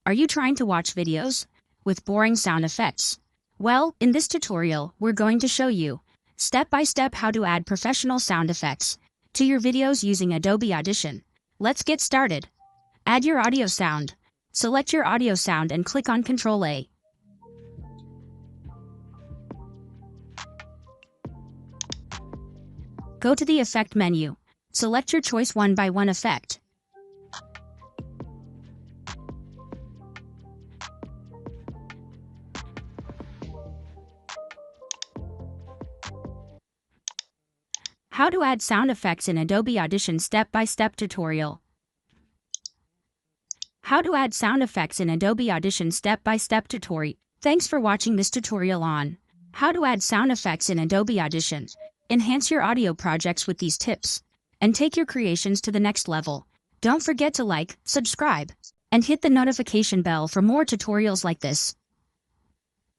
Are you trying to watch videos with boring sound effects? Well, in this tutorial, we're going to show you step by step how to add professional sound effects to your videos using Adobe Audition. Let's get started. Add your audio sound. Select your audio sound and click on Ctrl A. Go to the Effect menu. Select your choice one by one effect. How to add sound effects in Adobe Audition step-by-step tutorial. How to add sound effects in Adobe Audition step-by-step tutorial. Thanks for watching this tutorial on how to add sound effects in Adobe Audition. Enhance your audio projects with these tips and take your creations to the next level. Don't forget to like, subscribe, and hit the notification bell for more tutorials like this.